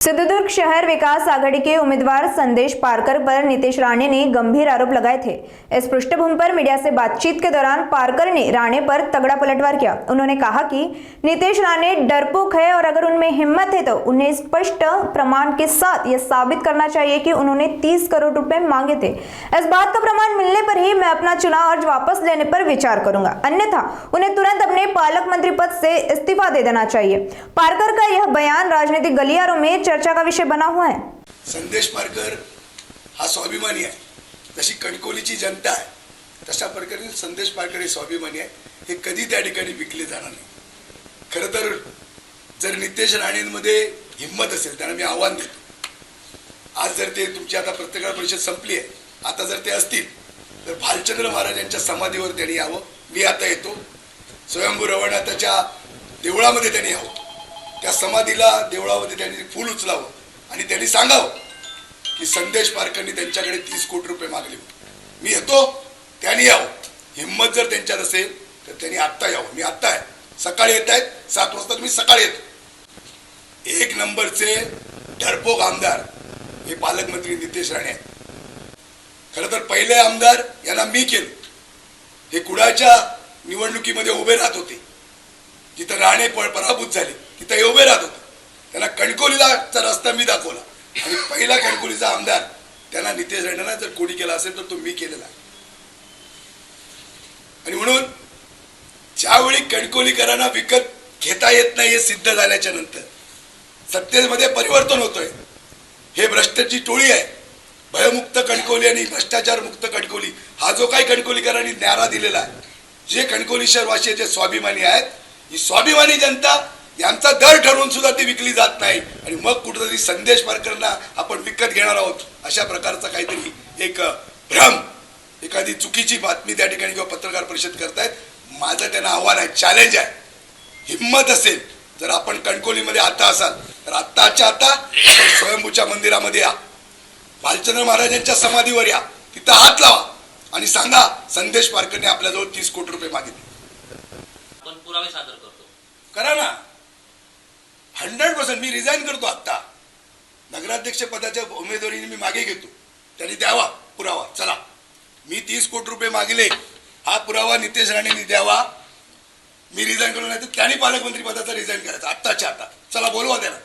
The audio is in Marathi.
सिद्धुदुर्ग शहर विकास आघाड़ी के उम्मीदवार संदेश पारकर पर नीतीश राणे ने गंभीर आरोप लगाए थे। इस पृष्ठभूमि पर मीडिया से बातचीत के दौरान पारकर ने राणे पर तगड़ा पलटवार किया। उन्होंने कहा कि नीतीश राणे डरपोक है और अगर उनमें हिम्मत है तो उन्हें स्पष्ट प्रमाण के साथ यह साबित करना चाहिए कि उन्होंने 30 करोड़ रुपए मांगे थे। इस बात का प्रमाण मिलने पर ही मैं अपना चुनाव अर्ज वापस लेने पर विचार करूंगा, अन्यथा उन्हें तुरंत अपने पालक मंत्री पद से इस्तीफा दे देना चाहिए। पारकर का यह बयान राजनीतिक गलियारों में चर्चा का विषय बना हुआ है। संदेश पारकर हा स्वाभिमानी आहे, जशी कणकोलीची जनता आहे तशा प्रकारे संदेश पारकर हे स्वाभिमानी आहे। हे कधी त्या ठिकाणी विकले जाणार नाही। खरं तर जर नितेश राणेंमध्ये हिम्मत असेल त्यांना मी आव्हान देतो, आज जर ते तुमची आता पत्रकार परिषद संपली आहे, आता जर ते असतील तर भालचंद्र महाराजांच्या समाधीवर त्यांनी यावं। मी आता येतो, स्वयंभू रवनाथाच्या देवळामध्ये त्यांनी यावं, त्या समाधीला देवळामध्ये त्यांनी फूल उचलावं आणि त्यांनी सांगावं की संदेश पारकरनी त्यांच्याकडे 30 कोटी रुपये मागले होते। मी येतो, त्यांनी यावं। हिम्मत जर त्यांच्यात असेल तर त्यांनी आत्ता यावं। मी आत्ता आहे, सकाळी येत आहेत 7 वाजता, मी सकाळी येतो। एक नंबरचे डरपोक आमदार हे पालकमंत्री नितेश राणे आहेत। खरं तर पहिले आमदार यांना मी केलं, हे कुडाच्या निवडणुकीमध्ये उभे राहत होते, जिथं राणे पराभूत झाले तिथं हे उभे राहत होते। त्यांना कणकोलीचा रस्ता मी दाखवला आणि पहिला कणकोलीचा आमदार त्यांना नितेश राणेंना जर कोणी केला असेल तर तो मी केलेला आहे। आणि म्हणून ज्यावेळी कणकोलीकरांना विकत घेता येत नाही हे सिद्ध झाल्याच्या नंतर सत्तेमध्ये परिवर्तन होतोय। हे भ्रष्टाची टोळी आहे, भयमुक्त कणकोली आणि भ्रष्टाचार मुक्त कणकोली हा जो काही कणकोलीकरांनी नारा दिलेला आहे, जे कणकोली शहरवासीचे स्वाभिमानी आहेत, ही स्वाभिमानी जनता यांचा दर ठरवून सुद्धा ती विकली जात नाही आणि मग कुठेतरी संदेश पारकरना आपण विकत घेणार आहोत अशा प्रकारचा काहीतरी एक भ्रम, एखादी चुकीची बातमी त्या ठिकाणी किंवा पत्रकार परिषद करतायत। माझं त्यांना आव्हान आहे, चॅलेंज आहे, हिम्मत असेल जर आपण कणकोलीमध्ये आता असाल तर आत्ताच्या आता आपण स्वयंभूच्या मंदिरामध्ये या, भालचंद्र महाराजांच्या समाधीवर या, तिथं हात लावा आणि सांगा संदेश पारकरने आपल्याजवळ 30 कोटी रुपये मागितले। आपण पुरावे सादर करतो, करा ना। 100% मी रिझाईन करतो। आता नगराध्यक्ष पदाच्या उमेदवारीने मी मागे घेतो, त्यांनी द्यावा पुरावा। चला, मी 30 कोटी रुपये मागले, हा पुरावा नितेश राणेंनी द्यावा। मी रिझाईन करून, नाही तर त्यांनी पालकमंत्री पदाचा रिझाईन करायचा आत्ताच्या आता। चला, बोलवा त्याला।